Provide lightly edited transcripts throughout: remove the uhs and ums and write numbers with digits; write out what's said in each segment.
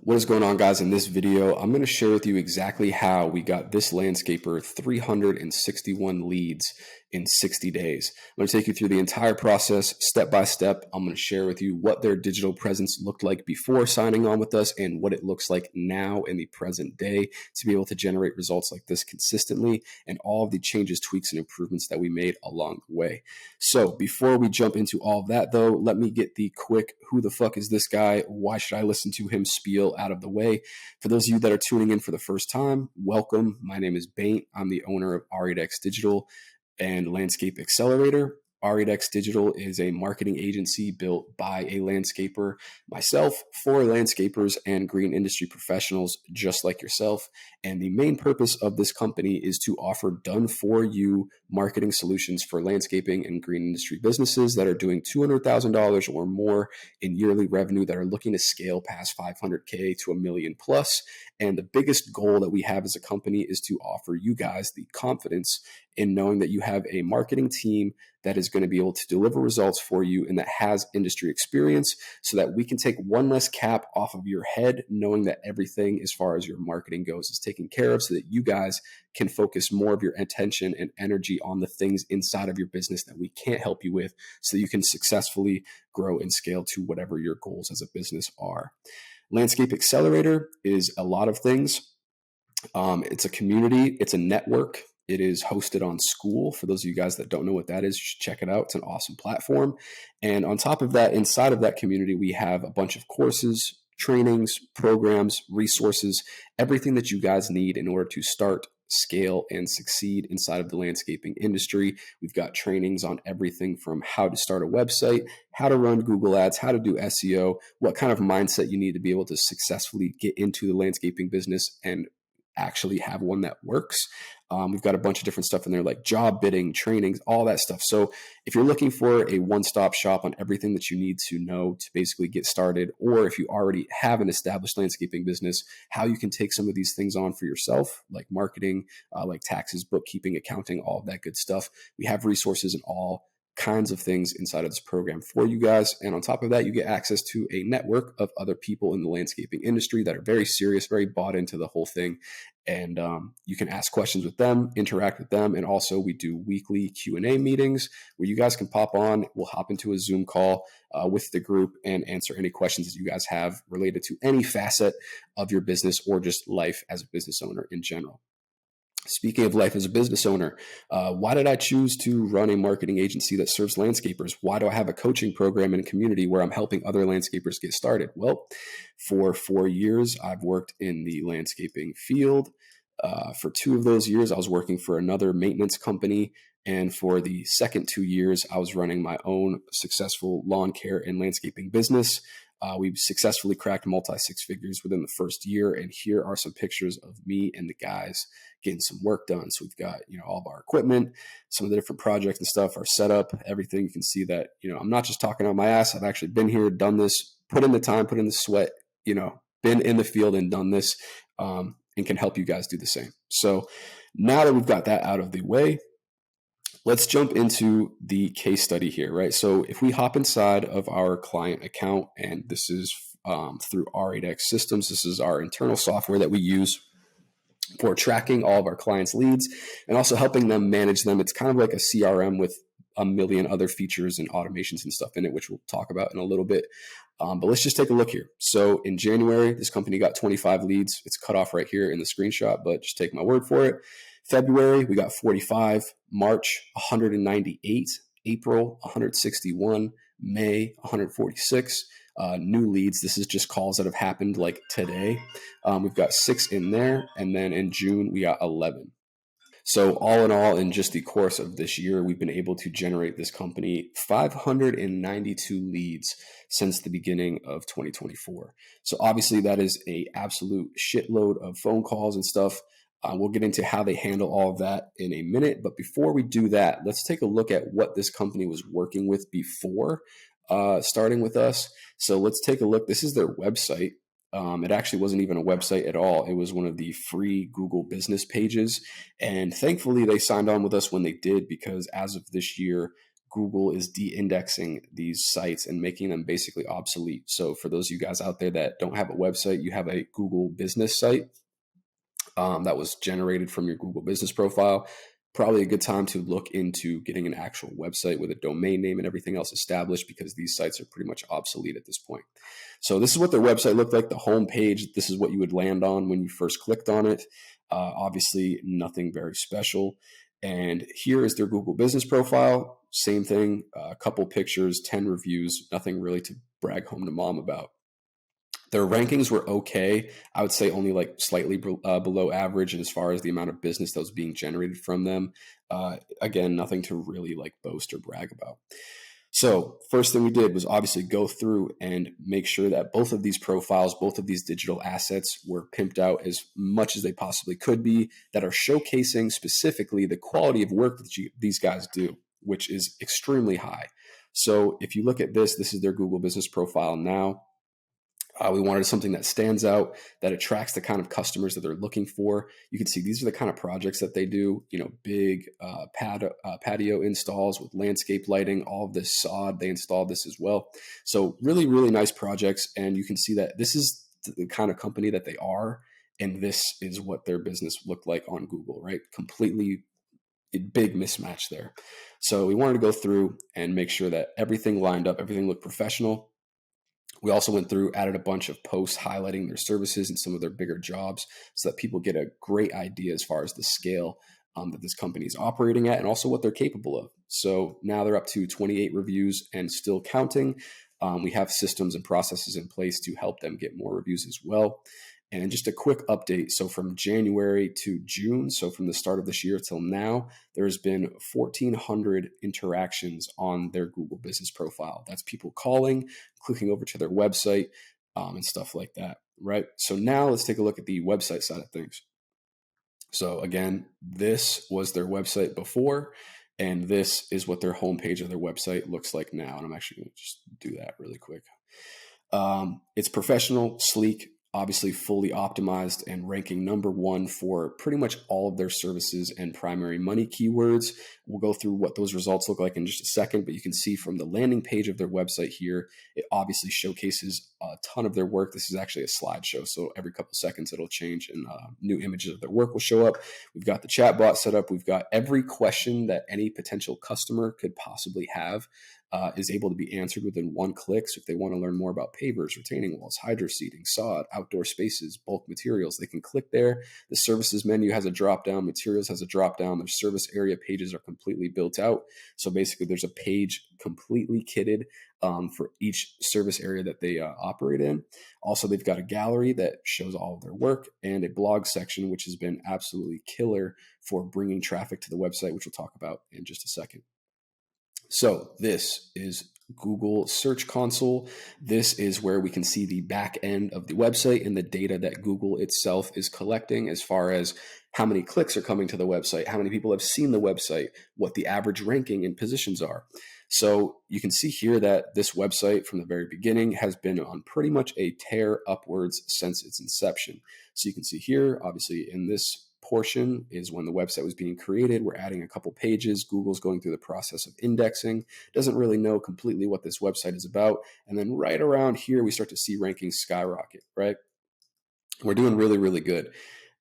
What is going on, guys? In this video, I'm going to share with you exactly how we got this landscaper 361 leads in 60 days. I'm going to take you through the entire process step by step. I'm going to share with you what their digital presence looked like before signing on with us and what it looks like now in the present day to be able to generate results like this consistently, and all of the changes, tweaks, and improvements that we made along the way. So before we jump into all of that, though, let me get the quick who the fuck is this guy? Why should I listen to him spiel out of the way. For those of you that are tuning in for the first time, welcome. My name is Baint. I'm the owner of R8X Digital and Landscape Accelerator. R8X Digital is a marketing agency built by a landscaper, myself, for landscapers and green industry professionals just like yourself. And the main purpose of this company is to offer done-for-you marketing solutions for landscaping and green industry businesses that are doing $200,000 or more in yearly revenue, that are looking to scale past 500K to $1 million plus. And the biggest goal that we have as a company is to offer you guys the confidence in knowing that you have a marketing team that is going to be able to deliver results for you and that has industry experience, so that we can take one less cap off of your head, knowing that everything as far as your marketing goes is taken care of, so that you guys can focus more of your attention and energy on the things inside of your business that we can't help you with, so that you can successfully grow and scale to whatever your goals as a business are. Landscape Accelerator is a lot of things. It's a community, it's a network. It is hosted on School. For those of you guys that don't know what that is, you should check it out. It's an awesome platform. And on top of that, inside of that community, we have a bunch of courses, trainings, programs, resources, everything that you guys need in order to start, scale, and succeed inside of the landscaping industry. We've got trainings on everything from how to start a website, how to run Google Ads, how to do SEO, what kind of mindset you need to be able to successfully get into the landscaping business and actually have one that works. We've got a bunch of different stuff in there, like job bidding, trainings, all that stuff. So if you're looking for a one-stop shop on everything that you need to know to basically get started, or if you already have an established landscaping business, how you can take some of these things on for yourself, like marketing, like taxes, bookkeeping, accounting, all of that good stuff, we have resources in all kinds of things inside of this program for you guys. And on top of that, you get access to a network of other people in the landscaping industry that are very serious, very bought into the whole thing. And you can ask questions with them, interact with them. And also we do weekly Q&A meetings where you guys can pop on. We'll hop into a Zoom call with the group and answer any questions that you guys have related to any facet of your business or just life as a business owner in general. Speaking of life as a business owner, why did I choose to run a marketing agency that serves landscapers? Why do I have a coaching program and community where I'm helping other landscapers get started? Well, for 4 years, I've worked in the landscaping field. For 2 of those years, I was working for another maintenance company. And for the second 2 years, I was running my own successful lawn care and landscaping business. We've successfully cracked multi-six figures within the first year. And here are some pictures of me and the guys getting some work done. So we've got, all of our equipment, some of the different projects and stuff, our setup, everything. You can see that, I'm not just talking on my ass. I've actually been here, done this, put in the time, put in the sweat, been in the field and done this, and can help you guys do the same. So now that we've got that out of the way, let's jump into the case study here, right? So if we hop inside of our client account, and this is through R8X Systems, this is our internal software that we use for tracking all of our clients' leads and also helping them manage them. It's kind of like a CRM with a million other features and automations and stuff in it, which we'll talk about in a little bit. But let's just take a look here. So in January, this company got 25 leads. It's cut off right here in the screenshot, but just take my word for it. February, we got 45. March, 198. April, 161. May, 146. New leads. This is just calls that have happened like today. We've got 6 in there. And then in June, we got 11. So all in all, in just the course of this year, we've been able to generate this company 592 leads since the beginning of 2024. So obviously that is a absolute shitload of phone calls and stuff. We'll get into how they handle all of that in a minute. But before we do that, let's take a look at what this company was working with before starting with us. So let's take a look. This is their website. It actually wasn't even a website at all. It was one of the free Google business pages. And thankfully, they signed on with us when they did, because as of this year, Google is de-indexing these sites and making them basically obsolete. So for those of you guys out there that don't have a website, you have a Google business site that was generated from your Google business profile, probably a good time to look into getting an actual website with a domain name and everything else established, because these sites are pretty much obsolete at this point. So this is what their website looked like, the home page. This is what you would land on when you first clicked on it. Obviously, nothing very special. And here is their Google business profile. Same thing, a couple pictures, 10 reviews, nothing really to brag home to mom about. Their rankings were okay. I would say only like slightly below average. And as far as the amount of business that was being generated from them, again, nothing to really like boast or brag about. So first thing we did was obviously go through and make sure that both of these profiles, both of these digital assets were pimped out as much as they possibly could be, that are showcasing specifically the quality of work that these guys do, which is extremely high. So if you look at this is their Google business profile now. We wanted something that stands out, that attracts the kind of customers that they're looking for. You can see these are the kind of projects that they do, big patio installs with landscape lighting, all of this sod, they installed this as well. So really, really nice projects. And you can see that this is the kind of company that they are. And this is what their business looked like on Google, right? Completely a big mismatch there. So we wanted to go through and make sure that everything lined up, everything looked professional. We also went through, added a bunch of posts highlighting their services and some of their bigger jobs so that people get a great idea as far as the scale that this company is operating at and also what they're capable of. So now they're up to 28 reviews and still counting. We have systems and processes in place to help them get more reviews as well. And just a quick update. So from January to June, so from the start of this year till now, there's been 1,400 interactions on their Google business profile. That's people calling, clicking over to their website, and stuff like that, right? So now let's take a look at the website side of things. So again, this was their website before, and this is what their homepage of their website looks like now. And I'm actually going to just do that really quick. It's professional, sleek, obviously fully optimized, and ranking number one for pretty much all of their services and primary money keywords. We'll go through what those results look like in just a second, but you can see from the landing page of their website here, it obviously showcases a ton of their work. This is actually a slideshow, so every couple seconds it'll change and new images of their work will show up. We've got the chatbot set up. We've got every question that any potential customer could possibly have is able to be answered within one click. So if they want to learn more about pavers, retaining walls, hydro seeding, sod, outdoor spaces, bulk materials, they can click there. The services menu has a drop down, materials has a drop down. Their service area pages are completely built out. So basically there's a page completely kitted for each service area that they operate in. Also, they've got a gallery that shows all of their work and a blog section, which has been absolutely killer for bringing traffic to the website, which we'll talk about in just a second. So this is Google Search Console. This is where we can see the back end of the website and the data that Google itself is collecting as far as how many clicks are coming to the website, how many people have seen the website, what the average ranking and positions are. So you can see here that this website from the very beginning has been on pretty much a tear upwards since its inception. So you can see here, obviously in this portion is when the website was being created. We're adding a couple pages. Google's going through the process of indexing, doesn't really know completely what this website is about. And then right around here, we start to see rankings skyrocket, right? We're doing really, really good.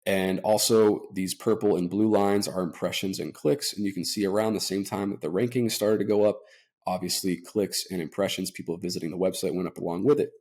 And also these purple and blue lines are impressions and clicks. And you can see around the same time that the rankings started to go up, obviously clicks and impressions, people visiting the website went up along with it.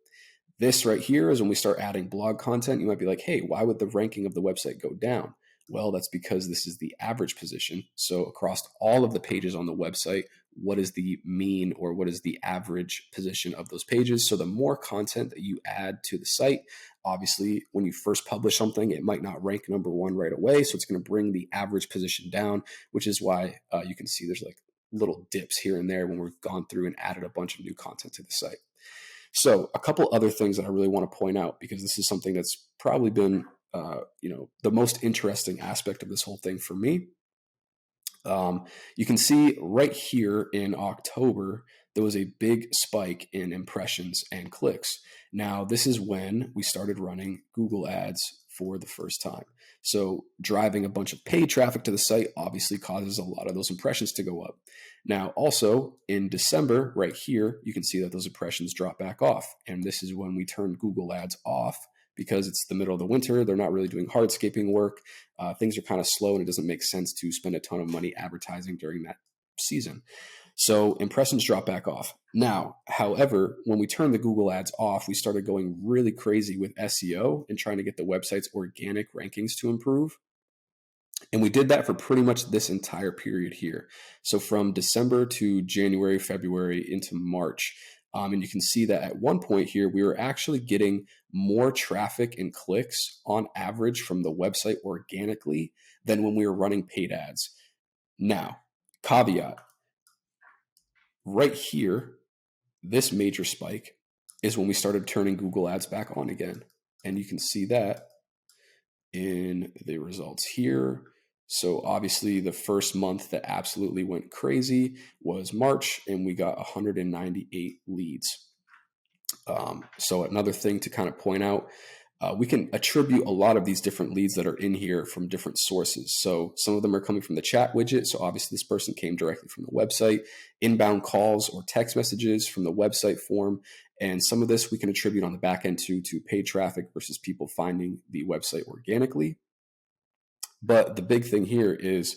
This right here is when we start adding blog content. You might be like, hey, why would the ranking of the website go down? Well, that's because this is the average position. So across all of the pages on the website, what is the mean or what is the average position of those pages? So the more content that you add to the site, obviously, when you first publish something, it might not rank number one right away. So it's going to bring the average position down, which is why you can see there's like little dips here and there when we've gone through and added a bunch of new content to the site. So a couple other things that I really want to point out, because this is something that's probably been the most interesting aspect of this whole thing for me. You can see right here in October, there was a big spike in impressions and clicks. Now, this is when we started running Google ads for the first time. So driving a bunch of paid traffic to the site obviously causes a lot of those impressions to go up. Now, also in December, right here, you can see that those impressions drop back off. And this is when we turn Google ads off because it's the middle of the winter. They're not really doing hardscaping work. Things are kind of slow, and it doesn't make sense to spend a ton of money advertising during that season. So impressions drop back off. Now, however, when we turned the Google ads off, we started going really crazy with SEO and trying to get the website's organic rankings to improve. And we did that for pretty much this entire period here. So from December to January, February into March. And you can see that at one point here, we were actually getting more traffic and clicks on average from the website organically than when we were running paid ads. Now, caveat, right here, this major spike is when we started turning Google ads back on again. And you can see that in the results here. So obviously the first month that absolutely went crazy was March, and we got 198 leads. So another thing to kind of point out, we can attribute a lot of these different leads that are in here from different sources. So some of them are coming from the chat widget. So obviously this person came directly from the website, inbound calls or text messages from the website form. And some of this we can attribute on the back end to paid traffic versus people finding the website organically. But the big thing here is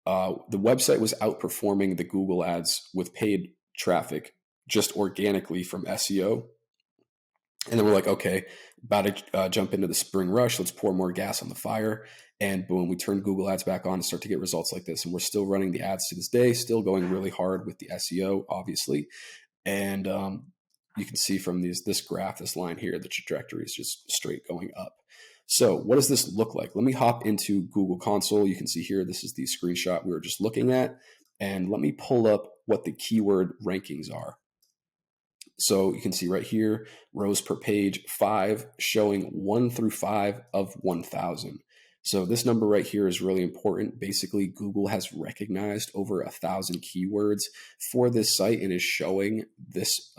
the website was outperforming the Google ads with paid traffic just organically from SEO. And then we're like, okay, about to jump into the spring rush. Let's pour more gas on the fire. And boom, we turn Google ads back on and start to get results like this. And we're still running the ads to this day, still going really hard with the SEO, obviously. And you can see from this graph, this line here, the trajectory is just straight going up. So what does this look like? Let me hop into Google Console. You can see here, this is the screenshot we were just looking at. And let me pull up what the keyword rankings are. So you can see right here, rows per page, 5, showing 1 through 5 of 1,000. So this number right here is really important. Basically, Google has recognized over 1,000 keywords for this site and is showing this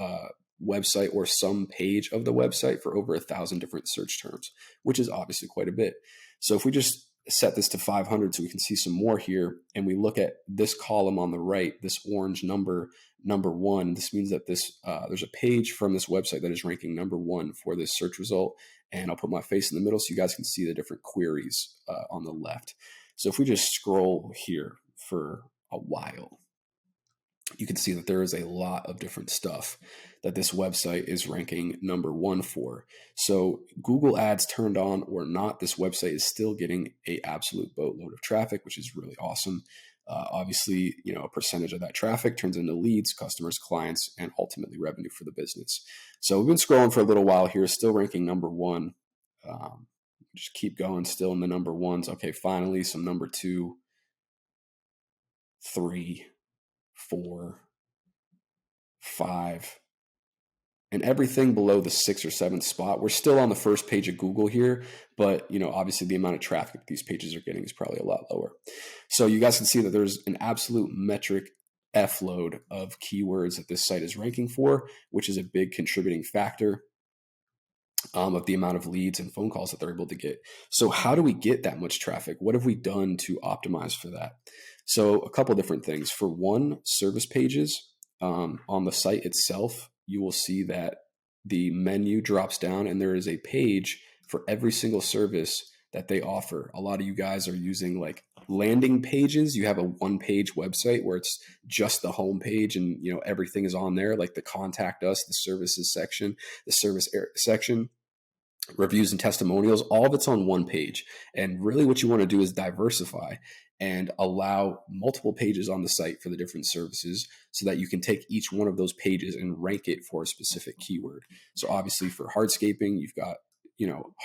website or some page of the website for over 1,000 different search terms, which is obviously quite a bit. So if we just set this to 500 so we can see some more here, and we look at this column on the right, this orange number 1, this means that this there's a page from this website that is ranking number 1 for this search result. And I'll put my face in the middle so you guys can see the different queries on the left. So if we just scroll here for a while, you can see that there is a lot of different stuff that this website is ranking number 1 for. So Google ads turned on or not, this website is still getting an absolute boatload of traffic, which is really awesome. Obviously, a percentage of that traffic turns into leads, customers, clients, and ultimately revenue for the business. So we've been scrolling for a little while here, still ranking number 1. Just keep going, still in the number 1s. Okay, finally some number 2, 3, 4, 5, and everything below the 6th or 7th spot. We're still on the first page of Google here, but obviously the amount of traffic these pages are getting is probably a lot lower. So you guys can see that there's an absolute metric F load of keywords that this site is ranking for, which is a big contributing factor of the amount of leads and phone calls that they're able to get. So how do we get that much traffic? What have we done to optimize for that? So a couple different things. For one, service pages on the site itself, you will see that the menu drops down and there is a page for every single service that they offer. A lot of you guys are using like landing pages. You have a one-page website where it's just the home page and everything is on there, like the contact us, the services section, the service section, reviews and testimonials, all of it's on one page. And really what you want to do is diversify and allow multiple pages on the site for the different services so that you can take each one of those pages and rank it for a specific keyword. So obviously for hardscaping, you've got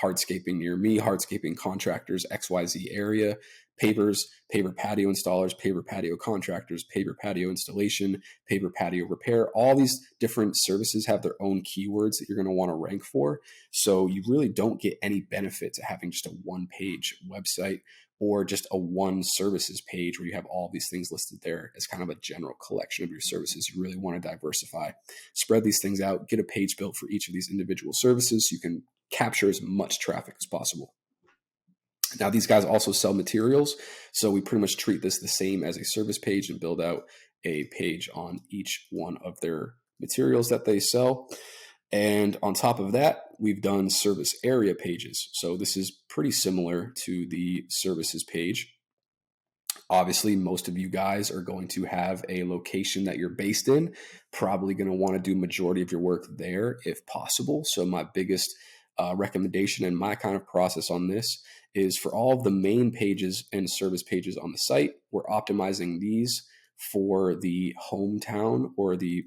hardscaping near me, hardscaping contractors, XYZ area, pavers, paver patio installers, paver patio contractors, paver patio installation, paver patio repair. All these different services have their own keywords that you're going to want to rank for. So you really don't get any benefit to having just a one-page website or just a one services page where you have all these things listed there as kind of a general collection of your services. You really want to diversify, spread these things out, get a page built for each of these individual services so you can capture as much traffic as possible. Now, these guys also sell materials, so we pretty much treat this the same as a service page and build out a page on each one of their materials that they sell. And on top of that, we've done service area pages. So this is pretty similar to the services page. Obviously, most of you guys are going to have a location that you're based in, probably going to want to do majority of your work there if possible. So my biggest recommendation and my kind of process on this is for all of the main pages and service pages on the site, we're optimizing these for the hometown or the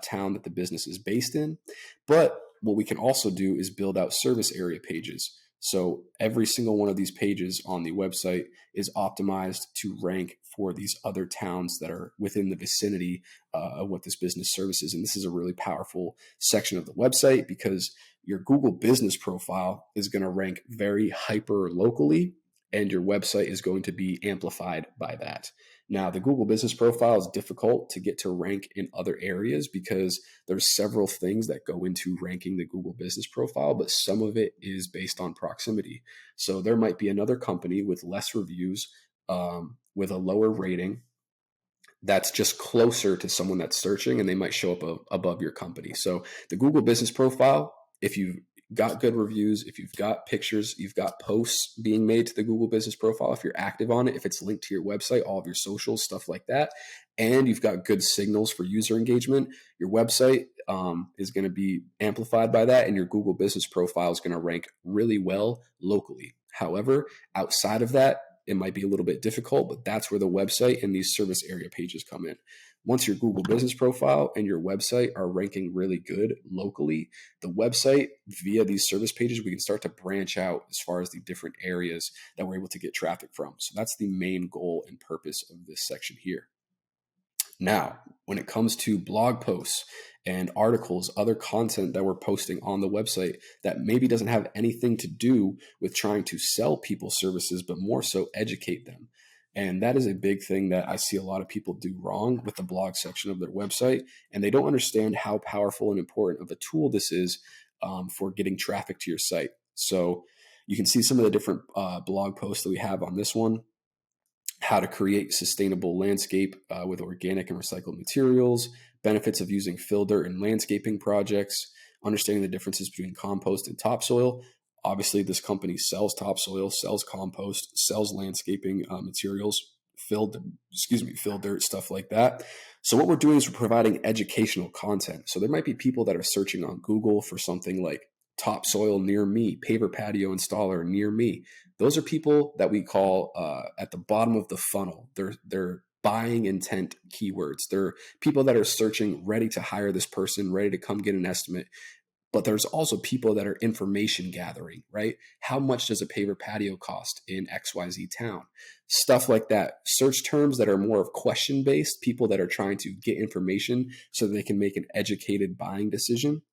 town that the business is based in. But what we can also do is build out service area pages. So every single one of these pages on the website is optimized to rank for these other towns that are within the vicinity of what this business services. And this is a really powerful section of the website because your Google business profile is going to rank very hyper locally, and your website is going to be amplified by that. Now, the Google business profile is difficult to get to rank in other areas because there's several things that go into ranking the Google business profile, but some of it is based on proximity. So there might be another company with less reviews, with a lower rating, that's just closer to someone that's searching, and they might show up above your company. So the Google business profile, if you've got good reviews, if you've got pictures, you've got posts being made to the Google business profile, if you're active on it, if it's linked to your website, all of your socials, stuff like that, and you've got good signals for user engagement, your website is going to be amplified by that, and your Google business profile is going to rank really well locally. However, outside of that, it might be a little bit difficult, but that's where the website and these service area pages come in. Once your Google business profile and your website are ranking really good locally, the website via these service pages, we can start to branch out as far as the different areas that we're able to get traffic from. So that's the main goal and purpose of this section here. Now, when it comes to blog posts and articles, other content that we're posting on the website that maybe doesn't have anything to do with trying to sell people services, but more so educate them. And that is a big thing that I see a lot of people do wrong with the blog section of their website. And they don't understand how powerful and important of a tool this is for getting traffic to your site. So you can see some of the different blog posts that we have on this one. How to create sustainable landscape with organic and recycled materials, benefits of using fill dirt in landscaping projects, understanding the differences between compost and topsoil. Obviously, this company sells topsoil, sells compost, sells landscaping materials, fill dirt, stuff like that. So what we're doing is we're providing educational content. So there might be people that are searching on Google for something like topsoil near me, paver patio installer near me. Those are people that we call at the bottom of the funnel. They're buying intent keywords. They're people that are searching, ready to hire this person, ready to come get an estimate. But there's also people that are information gathering, right? How much does a paver patio cost in XYZ town? Stuff like that. Search terms that are more of question based, people that are trying to get information so that they can make an educated buying decision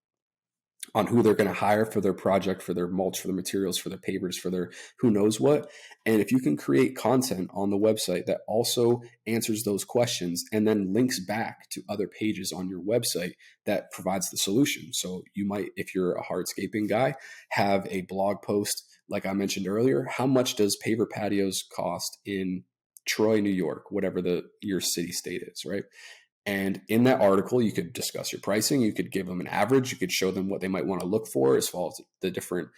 on who they're going to hire for their project, for their mulch, for their materials, for their pavers, for their who knows what. And if you can create content on the website that also answers those questions and then links back to other pages on your website that provides the solution. So you might, if you're a hardscaping guy, have a blog post, like I mentioned earlier, how much does paver patios cost in Troy, New York, whatever your city state is, right? And in that article, you could discuss your pricing. You could give them an average. You could show them what they might want to look for as far as the different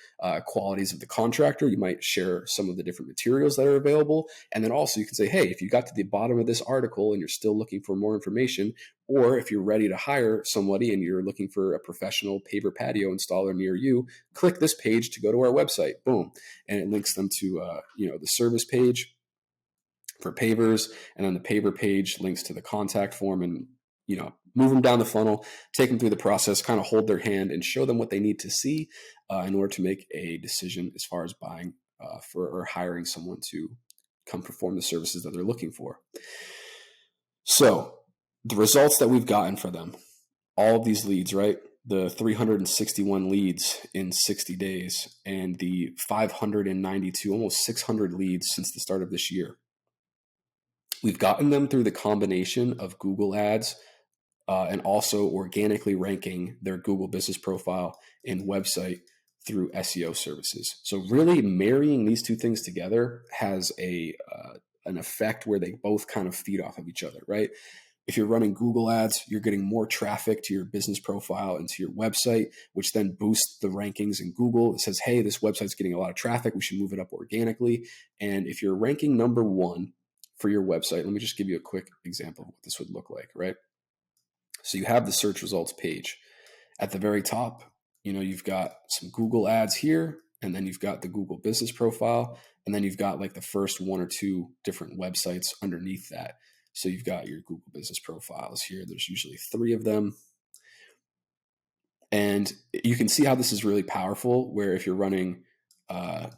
qualities of the contractor. You might share some of the different materials that are available. And then also you can say, hey, if you got to the bottom of this article and you're still looking for more information, or if you're ready to hire somebody and you're looking for a professional paver patio installer near you, click this page to go to our website. Boom. And it links them to the service page for pavers, and then the paver page links to the contact form and Move them down the funnel, take them through the process, kind of hold their hand and show them what they need to see in order to make a decision as far as buying or hiring someone to come perform the services that they're looking for. So the results that we've gotten for them, all of these leads, right? The 361 leads in 60 days and the 592, almost 600 leads since the start of this year. We've gotten them through the combination of Google ads and also organically ranking their Google business profile and website through SEO services. So really marrying these two things together has an effect where they both kind of feed off of each other, right? If you're running Google ads, you're getting more traffic to your business profile and to your website, which then boosts the rankings in Google. It says, hey, this website's getting a lot of traffic. We should move it up organically. And if you're ranking number one for your website, let me just give you a quick example of what this would look like, right? So you have the search results page. At the very top, you've got some Google ads here, and then you've got the Google business profile, and then you've got like the first one or two different websites underneath that. So you've got your Google business profiles here. There's usually 3 of them. And you can see how this is really powerful, where if you're running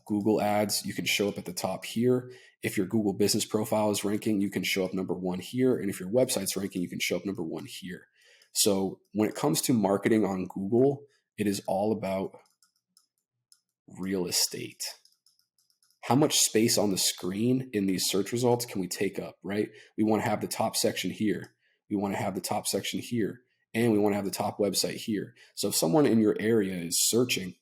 Google ads, you can show up at the top here. If your Google business profile is ranking, you can show up number 1 here. And if your website's ranking, you can show up number 1 here. So when it comes to marketing on Google, it is all about real estate. How much space on the screen in these search results can we take up, right? We want to have the top section here. We want to have the top section here. And we want to have the top website here. So if someone in your area is searching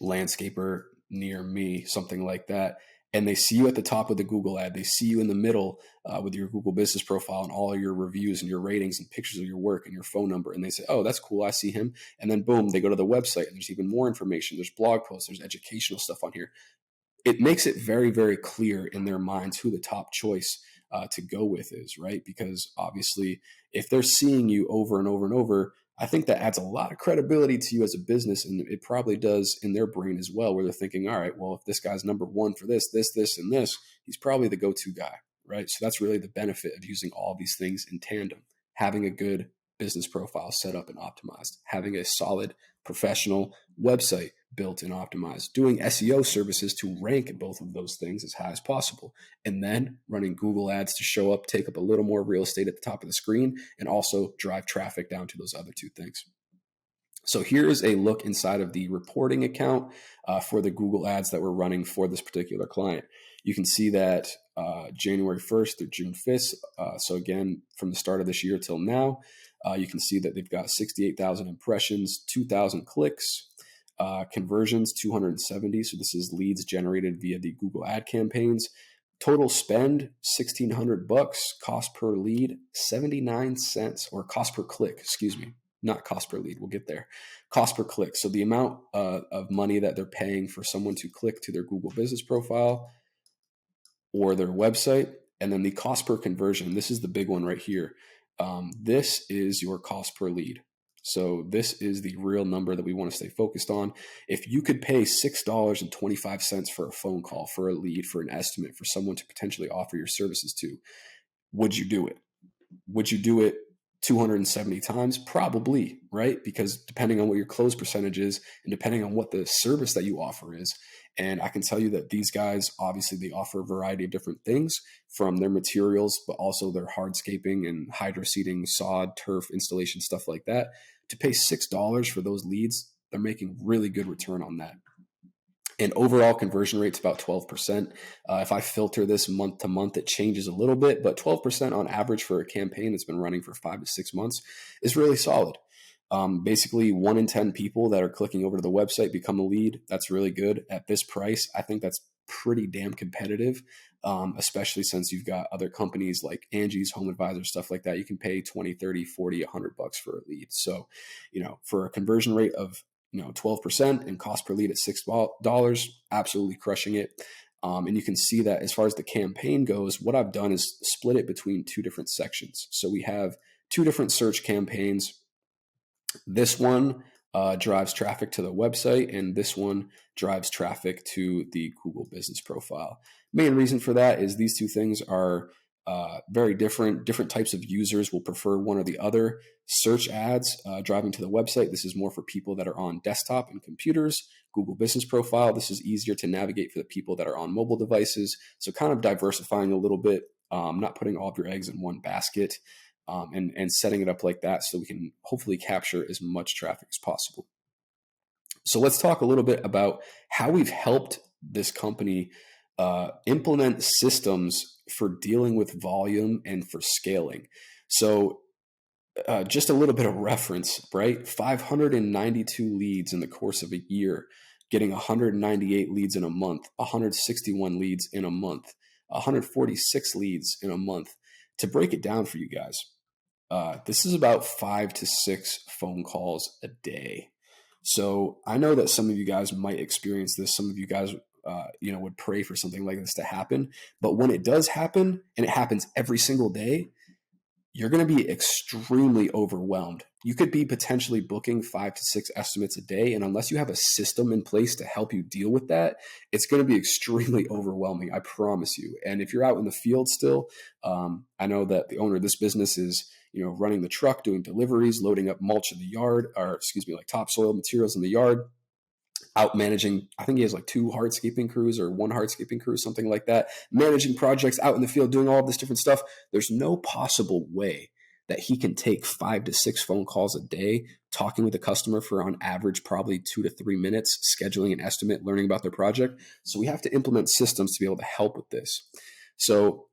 landscaper near me, something like that, and they see you at the top of the Google ad, they see you in the middle with your Google business profile and all of your reviews and your ratings and pictures of your work and your phone number, and they say, oh, that's cool, I see him. And then boom, they go to the website and there's even more information. There's blog posts, there's educational stuff on here. It makes it very, very clear in their minds who the top choice to go with is, right? Because obviously, if they're seeing you over and over and over, I think that adds a lot of credibility to you as a business, and it probably does in their brain as well, where they're thinking, all right, well, if this guy's number 1 for this, and this, he's probably the go-to guy, right? So that's really the benefit of using all these things in tandem, having a good business profile set up and optimized, having a solid professional website built and optimized, doing SEO services to rank both of those things as high as possible, and then running Google ads to show up, take up a little more real estate at the top of the screen, and also drive traffic down to those other 2 things. So here's a look inside of the reporting account for the Google ads that we're running for this particular client. You can see that January 1st through June 5th. So again, from the start of this year till now, you can see that they've got 68,000 impressions, 2,000 clicks, conversions, 270. So this is leads generated via the Google ad campaigns. Total spend, $1,600. Cost per lead, 79 cents, or cost per click, excuse me. Not cost per lead, we'll get there. Cost per click. So the amount of money that they're paying for someone to click to their Google business profile or their website, and then the cost per conversion. This is the big one right here. This is your cost per lead. So this is the real number that we want to stay focused on. If you could pay $6.25 for a phone call, for a lead, for an estimate, for someone to potentially offer your services to, would you do it? Would you do it 270 times? Probably, right? Because depending on what your close percentage is and depending on what the service that you offer is. And I can tell you that these guys, obviously, they offer a variety of different things from their materials, but also their hardscaping and hydro seeding, sod, turf installation, stuff like that. To pay $6 for those leads, they're making really good return on that. And overall conversion rate's about 12%. If I filter this month to month, it changes a little bit, but 12% on average for a campaign that's been running for 5 to 6 months is really solid. Basically, 1 in 10 people that are clicking over to the website become a lead. That's really good. At this price, I think that's pretty damn competitive, especially since you've got other companies like Angie's, Home Advisor, stuff like that. You can pay 20, 30, 40, $100 for a lead. So, for a conversion rate of 12% and cost per lead at $6, absolutely crushing it. And you can see that as far as the campaign goes, what I've done is split it between 2 different sections. So we have 2 different search campaigns. This one drives traffic to the website, and this one drives traffic to the Google business profile. Main reason for that is these 2 things are very different types of users will prefer one or the other. Search ads driving to the website. This is more for people that are on desktop and computers. Google Business Profile. This is easier to navigate for the people that are on mobile devices. So kind of diversifying a little bit, not putting all of your eggs in one basket, and setting it up like that so we can hopefully capture as much traffic as possible. So let's talk a little bit about how we've helped this company implement systems for dealing with volume and for scaling. So just a little bit of reference, right? 592 leads in the course of a year, getting 198 leads in a month, 161 leads in a month, 146 leads in a month. To break it down for you guys, this is about 5 to 6 phone calls a day. So I know that some of you guys might experience this. Some of you guys, would pray for something like this to happen. But when it does happen, and it happens every single day, you're going to be extremely overwhelmed. You could be potentially booking 5 to 6 estimates a day. And unless you have a system in place to help you deal with that, it's going to be extremely overwhelming. I promise you. And if you're out in the field still, I know that the owner of this business is, running the truck, doing deliveries, loading up mulch in the yard, like topsoil materials in the yard, out managing, I think he has like 2 hardscaping crews or 1 hardscaping crew, something like that, managing projects out in the field, doing all of this different stuff. There's no possible way that he can take 5 to 6 phone calls a day, talking with the customer for on average, probably 2 to 3 minutes, scheduling an estimate, learning about their project. So we have to implement systems to be able to help with this. So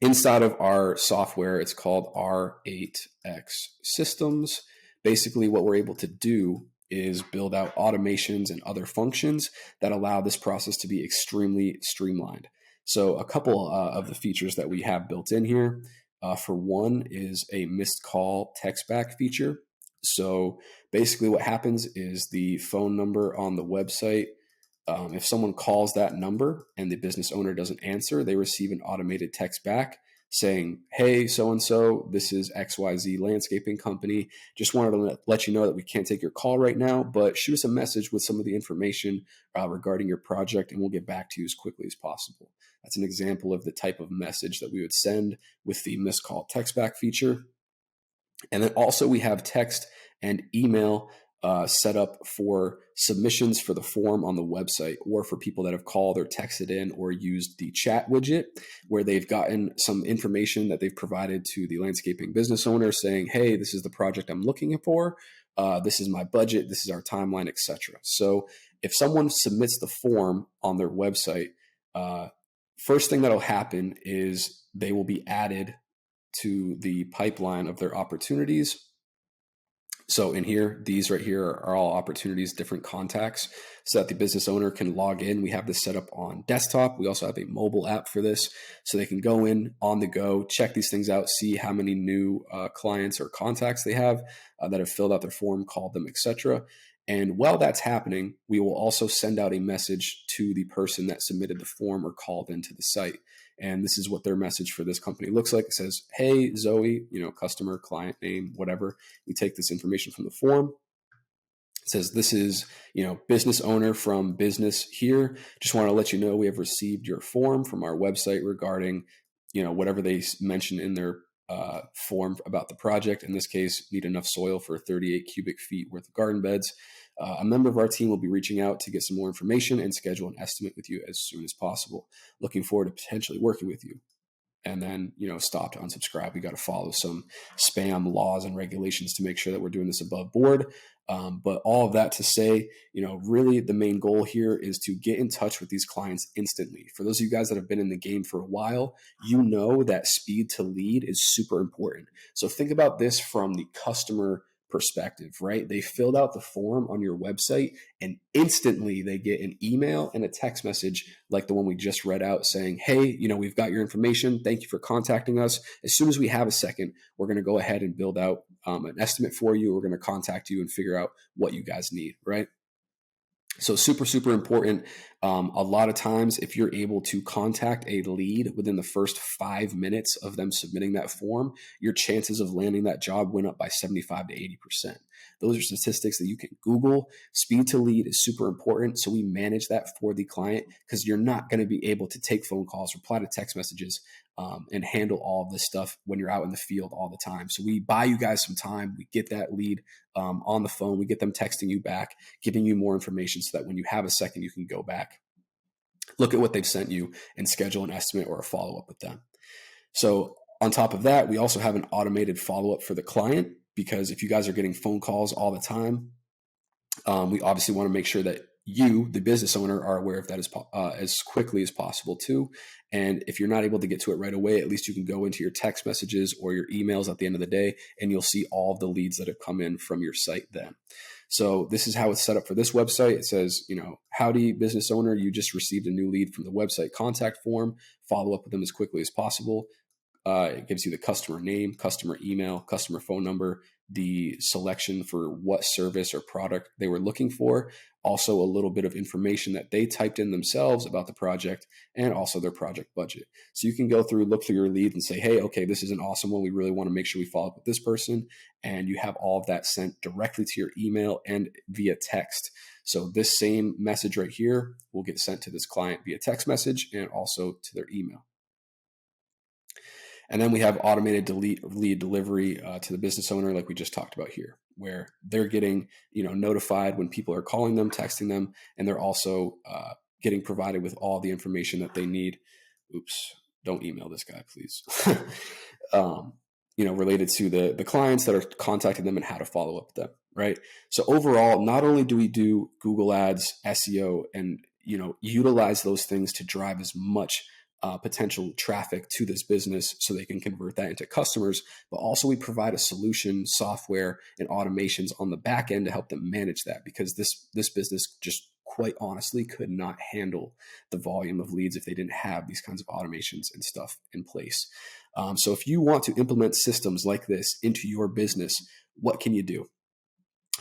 inside of our software, it's called R8X Systems. Basically, what we're able to do is build out automations and other functions that allow this process to be extremely streamlined. So a couple of the features that we have built in here, for one, is a missed call text back feature. So basically what happens is the phone number on the website, if someone calls that number and the business owner doesn't answer, they receive an automated text back saying, "Hey, so-and-so, this is XYZ Landscaping Company. Just wanted to let you know that we can't take your call right now, but shoot us a message with some of the information regarding your project, and we'll get back to you as quickly as possible." That's an example of the type of message that we would send with the missed call text back feature. And then also we have text and email set up for submissions for the form on the website, or for people that have called or texted in or used the chat widget where they've gotten some information that they've provided to the landscaping business owner saying, "Hey, this is the project I'm looking for. This is my budget. This is our timeline, etc." So if someone submits the form on their website, first thing that'll happen is they will be added to the pipeline of their opportunities. So in here, these right here are all opportunities, different contacts, so that the business owner can log in. We have this set up on desktop. We also have a mobile app for this, so they can go in on the go, check these things out, see how many new clients or contacts they have that have filled out their form, called them, etc. And while that's happening, we will also send out a message to the person that submitted the form or called into the site. And this is what their message for this company looks like. It says, "Hey, Zoe, customer, client name, whatever." We take this information from the form. It says, "This is, business owner from business here. Just want to let you know we have received your form from our website regarding, whatever they mentioned in their form about the project. In this case, need enough soil for 38 cubic feet worth of garden beds. A member of our team will be reaching out to get some more information and schedule an estimate with you as soon as possible. Looking forward to potentially working with you." And then, stop to unsubscribe. We got to follow some spam laws and regulations to make sure that we're doing this above board. But all of that to say, really the main goal here is to get in touch with these clients instantly. For those of you guys that have been in the game for a while, you know that speed to lead is super important. So think about this from the customer perspective, right? They filled out the form on your website and instantly they get an email and a text message like the one we just read out saying, "Hey, we've got your information. Thank you for contacting us. As soon as we have a second, we're going to go ahead and build out an estimate for you. We're going to contact you and figure out what you guys need," right? So super, super important. A lot of times, if you're able to contact a lead within the first 5 minutes of them submitting that form, your chances of landing that job went up by 75 to 80%. Those are statistics that you can Google. Speed to lead is super important. So we manage that for the client because you're not going to be able to take phone calls, reply to text messages, and handle all of this stuff when you're out in the field all the time. So we buy you guys some time. We get that lead on the phone. We get them texting you back, giving you more information so that when you have a second, you can go back, look at what they've sent you, and schedule an estimate or a follow-up with them. So on top of that, we also have an automated follow-up for the client, because if you guys are getting phone calls all the time, we obviously want to make sure that you, the business owner, are aware of that as quickly as possible too. And if you're not able to get to it right away, at least you can go into your text messages or your emails at the end of the day, and you'll see all of the leads that have come in from your site then. So this is how it's set up for this website. It says, howdy, business owner, you just received a new lead from the website contact form. Follow up with them as quickly as possible. It gives you the customer name, customer email, customer phone number, the selection for what service or product they were looking for, also a little bit of information that they typed in themselves about the project, and also their project budget. So you can go through, look through your lead and say, hey, okay, this is an awesome one. We really want to make sure we follow up with this person. And you have all of that sent directly to your email and via text. So this same message right here will get sent to this client via text message and also to their email. And then we have automated lead delivery to the business owner, like we just talked about here, where they're getting notified when people are calling them, texting them, and they're also getting provided with all the information that they need. Oops, don't email this guy, please. Related to the clients that are contacting them and how to follow up with them, right? So overall, not only do we do Google Ads, SEO, and utilize those things to drive as much potential traffic to this business so they can convert that into customers, but also we provide a solution, software, and automations on the back end to help them manage that, because this business just quite honestly could not handle the volume of leads if they didn't have these kinds of automations and stuff in place. So if you want to implement systems like this into your business, what can you do?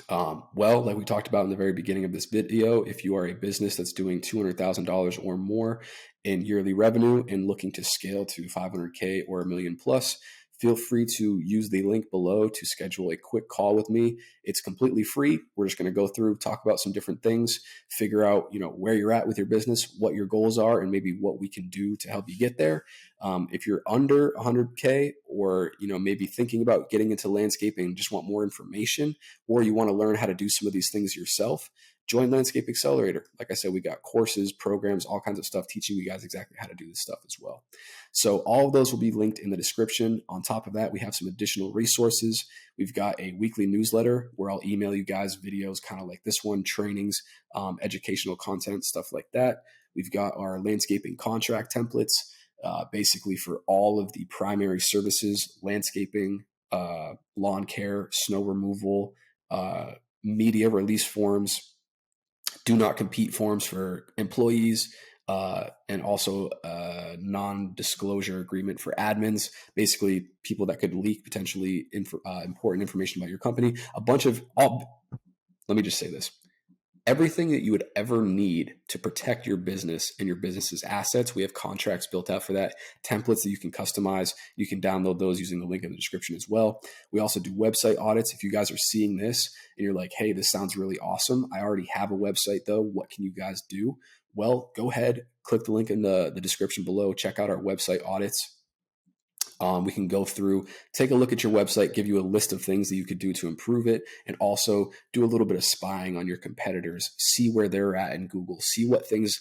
Well, like we talked about in the very beginning of this video, if you are a business that's doing $200,000 or more in yearly revenue and looking to scale to 500K or $1 million plus, feel free to use the link below to schedule a quick call with me. It's completely free. We're just going to go through, talk about some different things, figure out, where you're at with your business, what your goals are, and maybe what we can do to help you get there. If you're under 100K, or, maybe thinking about getting into landscaping and just want more information, or you want to learn how to do some of these things yourself, join Landscape Accelerator. Like I said, we got courses, programs, all kinds of stuff teaching you guys exactly how to do this stuff as well. So all of those will be linked in the description. On top of that, we have some additional resources. We've got a weekly newsletter where I'll email you guys videos kind of like this one, trainings, educational content, stuff like that. We've got our landscaping contract templates, basically for all of the primary services, landscaping, lawn care, snow removal, media release forms, do not compete forms for employees, and also a non-disclosure agreement for admins, basically people that could leak potentially important information about your company. Let me just say this. Everything that you would ever need to protect your business and your business's assets, we have contracts built out for that, templates that you can customize. You can download those using the link in the description as well. We also do website audits. If you guys are seeing this and you're like, hey, this sounds really awesome, I already have a website though, what can you guys do? Well, go ahead, click the link in the description below, check out our website audits. We can go through, take a look at your website, give you a list of things that you could do to improve it, and also do a little bit of spying on your competitors, see where they're at in Google, see what things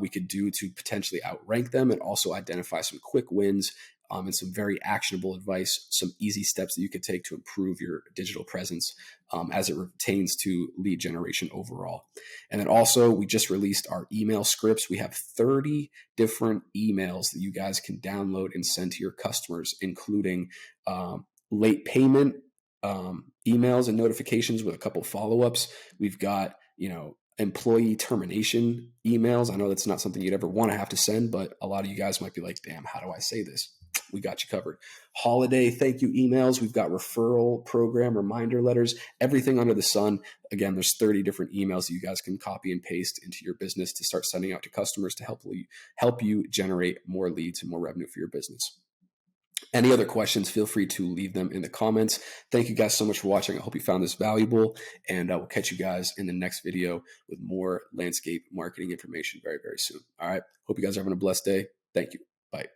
we could do to potentially outrank them, and also identify some quick wins and some very actionable advice, some easy steps that you could take to improve your digital presence as it pertains to lead generation overall. And then also, we just released our email scripts. We have 30 different emails that you guys can download and send to your customers, including late payment emails and notifications with a couple follow-ups. We've got, employee termination emails. I know that's not something you'd ever want to have to send, but a lot of you guys might be like, damn, how do I say this? We got you covered. Holiday thank you emails. We've got referral program, reminder letters, everything under the sun. Again, there's 30 different emails that you guys can copy and paste into your business to start sending out to customers to help you generate more leads and more revenue for your business. Any other questions, feel free to leave them in the comments. Thank you guys so much for watching. I hope you found this valuable, and I will catch you guys in the next video with more landscape marketing information very, very soon. All right. Hope you guys are having a blessed day. Thank you. Bye.